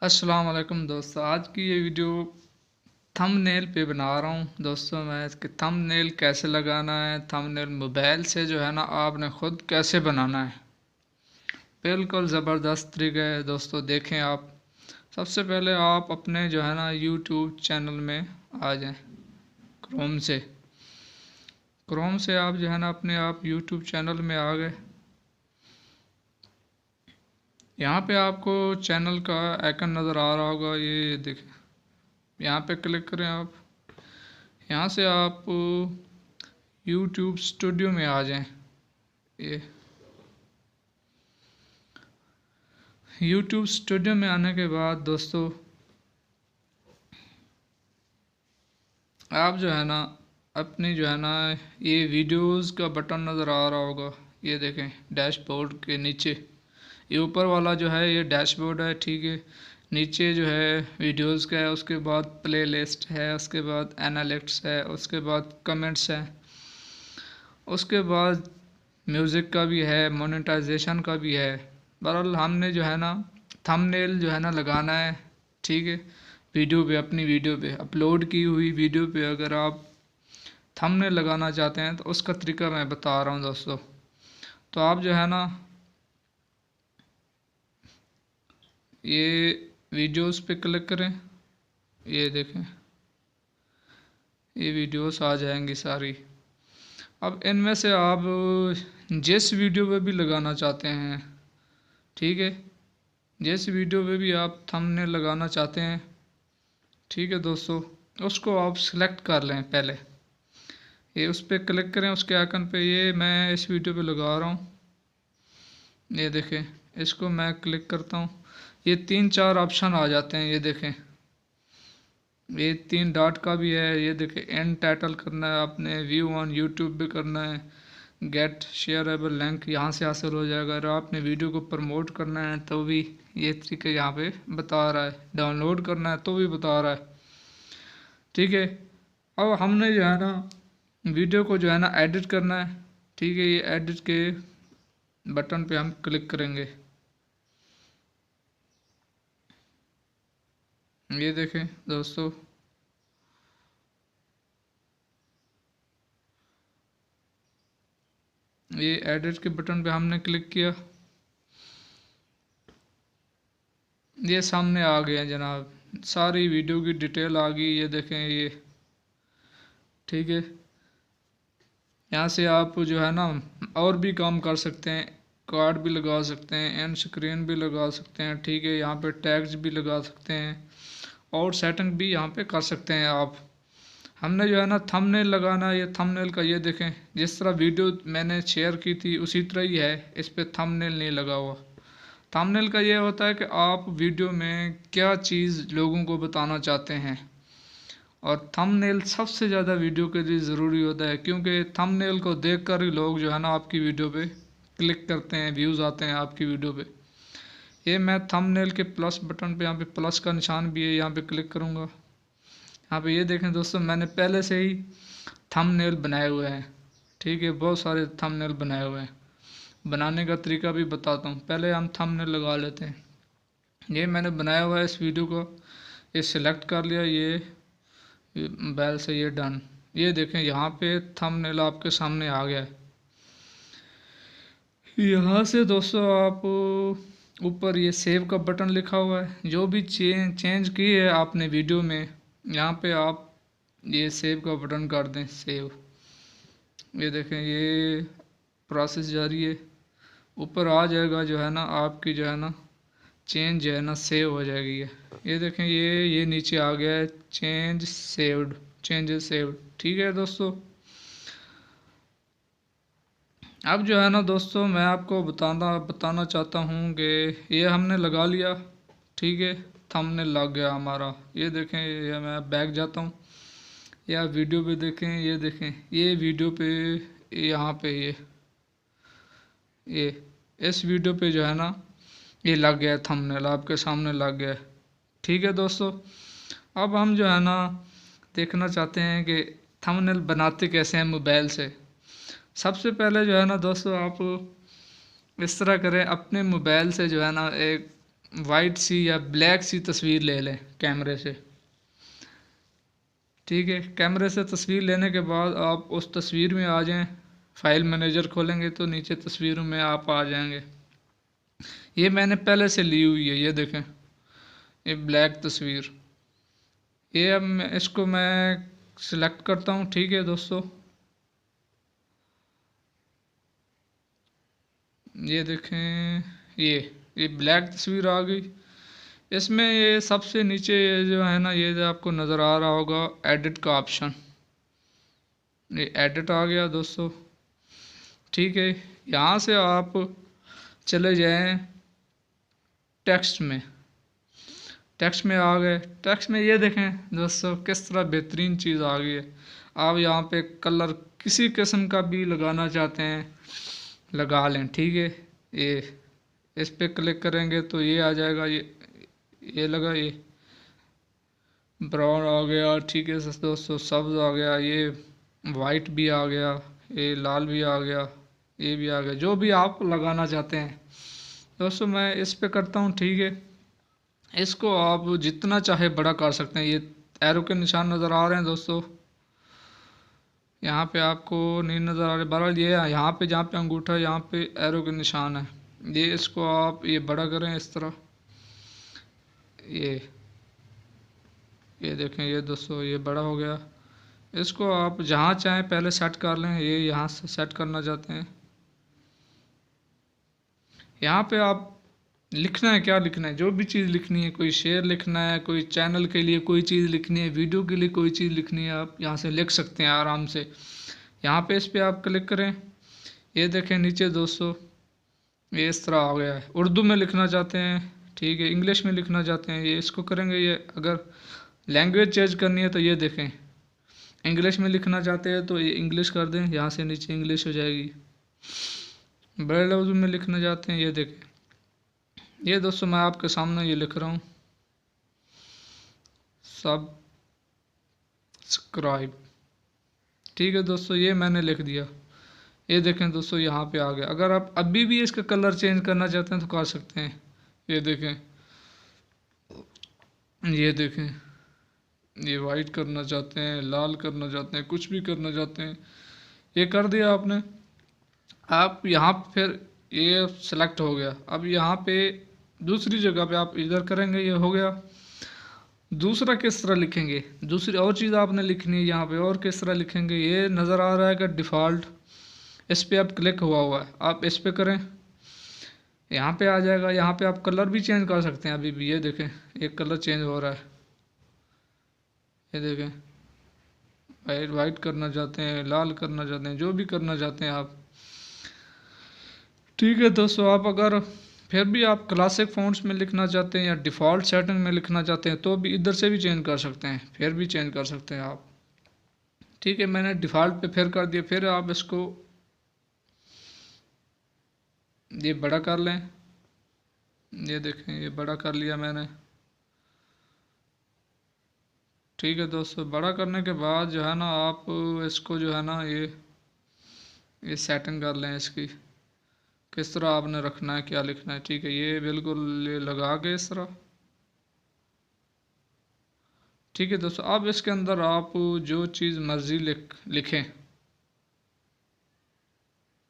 अस्सलाम वालेकुम दोस्तों। आज की ये वीडियो थंबनेल पे बना रहा हूँ दोस्तों। मैं इसके थंबनेल कैसे लगाना है, थंबनेल मोबाइल से जो है ना आपने ख़ुद कैसे बनाना है, बिल्कुल ज़बरदस्त तरीका है दोस्तों। देखें आप, सबसे पहले आप अपने जो है ना यूट्यूब चैनल में आ जाएं। क्रोम से क्रोम से आप जो है ना अपने आप यूट्यूब चैनल में आ गए। यहाँ पे आपको चैनल का आइकन नज़र आ रहा होगा, ये देखें। यहाँ पे क्लिक करें आप। यहाँ से आप यूट्यूब स्टूडियो में आ जाएं। ये यूट्यूब स्टूडियो में आने के बाद दोस्तों आप जो है ना अपनी जो है ना ये वीडियोस का बटन नज़र आ रहा होगा, ये देखें डैशबोर्ड के नीचे। ये ऊपर वाला जो है ये डैशबोर्ड है, ठीक है। नीचे जो है वीडियोस का है, उसके बाद प्लेलिस्ट है, उसके बाद एनालिटिक्स है, उसके बाद कमेंट्स है, उसके बाद म्यूज़िक का भी है, मोनेटाइजेशन का भी है। बहरहाल हमने जो है ना थंबनेल जो है ना लगाना है, ठीक है। वीडियो पे, अपनी वीडियो पे अपलोड की हुई वीडियो पे अगर आप थंबनेल लगाना चाहते हैं तो उसका तरीका मैं बता रहा हूँ दोस्तों। तो आप जो है ना ये वीडियोस पे क्लिक करें, ये देखें ये वीडियोस आ जाएंगी सारी। अब इनमें से आप जिस वीडियो पे भी लगाना चाहते हैं, ठीक है, जिस वीडियो पे भी आप थंबनेल लगाना चाहते हैं, ठीक है दोस्तों, उसको आप सिलेक्ट कर लें। पहले ये उस पर क्लिक करें, उसके आइकन पे। ये मैं इस वीडियो पे लगा रहा हूँ, ये देखें। इसको मैं क्लिक करता हूँ, ये 3-4 ऑप्शन आ जाते हैं, ये देखें। ये 3 डॉट का भी है, ये देखें। एंड टाइटल करना है आपने, व्यू ऑन यूट्यूब भी करना है, गेट शेयरेबल लिंक यहाँ से हासिल हो जाएगा। अगर आपने वीडियो को प्रमोट करना है तो भी ये तरीके यहाँ पे बता रहा है, डाउनलोड करना है तो भी बता रहा है, ठीक है। अब हमने जो है ना वीडियो को जो है ना एडिट करना है, ठीक है। ये एडिट के बटन पे हम क्लिक करेंगे, ये देखें दोस्तों। ये एडिट के बटन पे हमने क्लिक किया, ये सामने आ गया जनाब। सारी वीडियो की डिटेल आ गई, ये देखें ये, ठीक है। यहाँ से आप जो है ना और भी काम कर सकते हैं, कार्ड भी लगा सकते हैं, एंड स्क्रीन भी लगा सकते हैं, ठीक है। यहाँ पे टैग्स भी लगा सकते हैं और सेटिंग भी यहाँ पे कर सकते हैं आप। हमने जो है ना थंबनेल लगाना है, ये थंबनेल का ये देखें। जिस तरह वीडियो मैंने शेयर की थी उसी तरह ही है, इस पर थंबनेल नहीं लगा हुआ। थंबनेल का ये होता है कि आप वीडियो में क्या चीज़ लोगों को बताना चाहते हैं, और थंबनेल सबसे ज़्यादा वीडियो के लिए ज़रूरी होता है, क्योंकि थंबनेल को देखकर ही लोग जो है ना आपकी वीडियो पे क्लिक करते हैं, व्यूज़ आते हैं आपकी वीडियो पे। ये मैं थंबनेल के प्लस बटन पे, यहाँ पे प्लस का निशान भी है, यहाँ पे क्लिक करूँगा। यहाँ पे ये देखें दोस्तों, मैंने पहले से ही थंबनेल बनाए हुए हैं, ठीक है। बहुत सारे थंबनेल बनाए हुए हैं। बनाने का तरीका भी बताता हूँ। पहले हम थंबनेल लगा लेते हैं। ये मैंने बनाया हुआ है इस वीडियो को, ये सिलेक्ट कर लिया, ये मोबाइल से ये डन। ये देखें यहाँ पे थंबनेल आपके सामने आ गया है। यहाँ से दोस्तों आप ऊपर ये सेव का बटन लिखा हुआ है, जो भी चेंज की है आपने वीडियो में, यहाँ पे आप ये सेव का बटन कर दें, सेव। ये देखें ये प्रोसेस जारी है, ऊपर आ जाएगा जो है ना आपकी जो है ना चेंज जो है ना सेव हो जाएगी। ये देखें ये नीचे आ गया है, चेंज सेव्ड, चेंजेस सेव्ड, ठीक है दोस्तों। अब जो है ना दोस्तों मैं आपको बताना चाहता हूँ कि ये हमने लगा लिया, ठीक है। थंबनेल लग गया हमारा। ये देखें, ये मैं बैक जाता हूँ, या वीडियो पे देखें, ये देखें ये वीडियो पे, यहाँ पे ये इस वीडियो पे जो है ना ये लग गया है, थंबनेल आपके सामने लग गया है, ठीक है दोस्तों। अब हम जो है ना देखना चाहते हैं कि थंबनेल बनाते कैसे हैं मोबाइल से। सबसे पहले जो है ना दोस्तों आप इस तरह करें, अपने मोबाइल से जो है ना एक वाइट सी या ब्लैक सी तस्वीर ले लें कैमरे से। ठीक है, कैमरे से तस्वीर लेने के बाद आप उस तस्वीर में आ जाएं। फाइल मैनेजर खोलेंगे तो नीचे तस्वीरों में आप आ जाएंगे। ये मैंने पहले से ली हुई है, ये देखें, ये ब्लैक तस्वीर। ये अब इसको मैं सिलेक्ट करता हूँ। ठीक है दोस्तों, ये देखें, ये ब्लैक तस्वीर आ गई। इसमें ये सबसे नीचे ये जो है ना, ये जो आपको नज़र आ रहा होगा एडिट का ऑप्शन, ये एडिट आ गया दोस्तों। ठीक है, यहाँ से आप चले जाएं टेक्स्ट में। टेक्स्ट में आ गए। टेक्स्ट में ये देखें दोस्तों किस तरह बेहतरीन चीज़ आ गई है। आप यहाँ पे कलर किसी किस्म का भी लगाना चाहते हैं लगा लें। ठीक है, ये इस पे क्लिक करेंगे तो ये आ जाएगा। ये लगा, ये ब्राउन आ गया। ठीक है दोस्तों, सब्ज आ गया, ये वाइट भी आ गया, ये लाल भी आ गया, ये भी आ गया, जो भी आप लगाना चाहते हैं दोस्तों। मैं इस पे करता हूँ। ठीक है, इसको आप जितना चाहे बड़ा कर सकते हैं। ये एरो के निशान नज़र आ रहे हैं दोस्तों, यहाँ पे आपको नहीं नज़र आ रहे। बहरहाल ये यहाँ पे जहाँ पे अंगूठा है यहाँ पे एरो के निशान है। ये इसको आप ये बड़ा करें इस तरह। ये देखें, ये दोस्तों ये बड़ा हो गया। इसको आप जहाँ चाहें पहले सेट कर लें। ये यहाँ से सेट करना चाहते हैं। यहाँ पे आप लिखना है, क्या लिखना है, जो भी चीज़ लिखनी है, कोई शेर लिखना है, कोई चैनल के लिए कोई चीज़ लिखनी है, वीडियो के लिए कोई चीज़ लिखनी है, आप यहाँ से लिख सकते हैं आराम से। यहाँ पे इस पर आप क्लिक करें। ये देखें नीचे दोस्तों, ये इस तरह आ गया है। उर्दू में लिखना चाहते हैं, ठीक है, इंग्लिश में लिखना चाहते हैं, ये इसको करेंगे। ये अगर लैंग्वेज चेंज करनी है तो ये देखें, इंग्लिश में लिखना चाहते हैं तो ये इंग्लिश कर दें, यहाँ से नीचे इंग्लिश हो जाएगी। बड़े लफ्ज़ में लिखना चाहते हैं, ये देखें। ये दोस्तों मैं आपके सामने ये लिख रहा हूँ, सब्सक्राइब। ठीक है दोस्तों, ये मैंने लिख दिया। ये देखें दोस्तों यहाँ पे आ गया। अगर आप अभी भी इसका कलर चेंज करना चाहते हैं तो कर सकते हैं। ये देखें, ये देखें, ये वाइट करना चाहते हैं, लाल करना चाहते हैं, कुछ भी करना चाहते हैं, ये कर दिया आपने। आप यहाँ फिर ये सेलेक्ट हो गया। अब यहाँ पे दूसरी जगह पे आप इधर करेंगे, ये हो गया। दूसरा किस तरह लिखेंगे, दूसरी और चीज़ आपने लिखनी है यहाँ पे। और किस तरह लिखेंगे, ये नज़र आ रहा है कि डिफ़ॉल्ट, इस पर आप क्लिक हुआ है, आप इस पर करें, यहाँ पे आ जाएगा। यहाँ पे आप कलर भी चेंज कर सकते हैं अभी भी। ये देखें, एक कलर चेंज हो रहा है, ये देखें, वाइट करना चाहते हैं, लाल करना चाहते हैं, जो भी करना चाहते हैं आप। ठीक है दोस्तों, आप अगर फिर भी आप क्लासिक फ़ॉन्ट्स में लिखना चाहते हैं या डिफ़ॉल्ट सेटिंग में लिखना चाहते हैं तो भी इधर से भी चेंज कर सकते हैं, फिर भी चेंज कर सकते हैं आप। ठीक है, मैंने डिफ़ॉल्ट पे फिर कर दिया। फिर आप इसको ये बड़ा कर लें। ये देखें, ये बड़ा कर लिया मैंने। ठीक है दोस्तों, बड़ा करने के बाद जो है ना, आप इसको जो है ना, ये सेटिंग कर लें इसकी, किस तरह आपने रखना है, क्या लिखना है। ठीक है, ये बिल्कुल ये लगा के इस तरह। ठीक है दोस्तों, अब इसके अंदर आप जो चीज़ मर्ज़ी लिखें।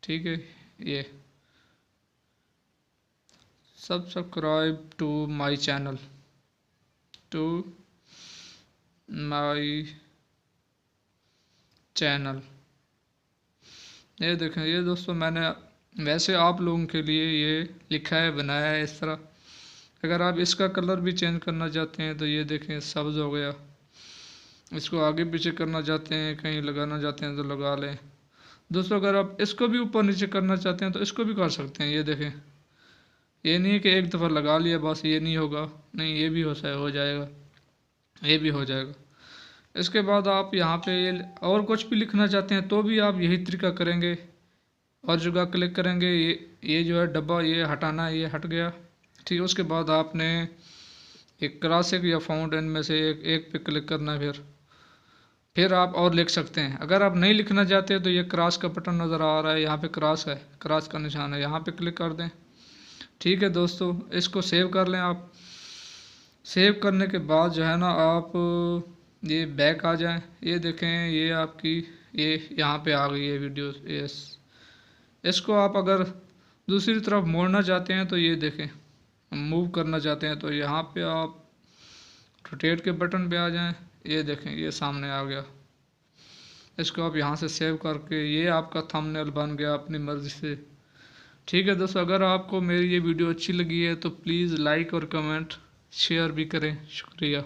ठीक है, ये subscribe to my channel, to my channel. ये देखें, ये दोस्तों मैंने वैसे आप लोगों के लिए ये लिखा है, बनाया है इस तरह। अगर आप इसका कलर भी चेंज करना चाहते हैं तो ये देखें, सब्ज़ हो गया। इसको आगे पीछे करना चाहते हैं, कहीं लगाना चाहते हैं तो लगा लें दोस्तों। अगर आप इसको भी ऊपर नीचे करना चाहते हैं तो इसको भी कर सकते हैं। ये देखें, ये नहीं है कि एक दफ़ा लगा लिया बस, ये नहीं होगा, नहीं, ये भी हो जाएगा, ये भी हो जाएगा। इसके बाद आप यहाँ पे और कुछ भी लिखना चाहते हैं तो भी आप यही तरीका करेंगे, और जगह क्लिक करेंगे। ये जो है डब्बा, ये हटाना है, ये हट गया। ठीक है, उसके बाद आपने एक क्लासिक या फाउंटेन में से एक पे क्लिक करना है। फिर आप और लिख सकते हैं। अगर आप नहीं लिखना चाहते तो ये क्रॉस का बटन नज़र आ रहा है, यहाँ पे क्रॉस है, क्रॉस का निशान है, यहाँ पे क्लिक कर दें। ठीक है दोस्तों, इसको सेव कर लें आप। सेव करने के बाद जो है ना आप ये बैक आ जाएं। ये देखें, ये आपकी ये यहाँ पे आ गई है वीडियो। यस, इसको आप अगर दूसरी तरफ मोड़ना चाहते हैं तो ये देखें, मूव करना चाहते हैं तो यहाँ पे आप रोटेट के बटन पे आ जाएं। ये देखें, ये सामने आ गया। इसको आप यहाँ से सेव करके ये आपका थंबनेल बन गया अपनी मर्ज़ी से। ठीक है दोस्तों, अगर आपको मेरी ये वीडियो अच्छी लगी है तो प्लीज़ लाइक और कमेंट शेयर भी करें। शुक्रिया।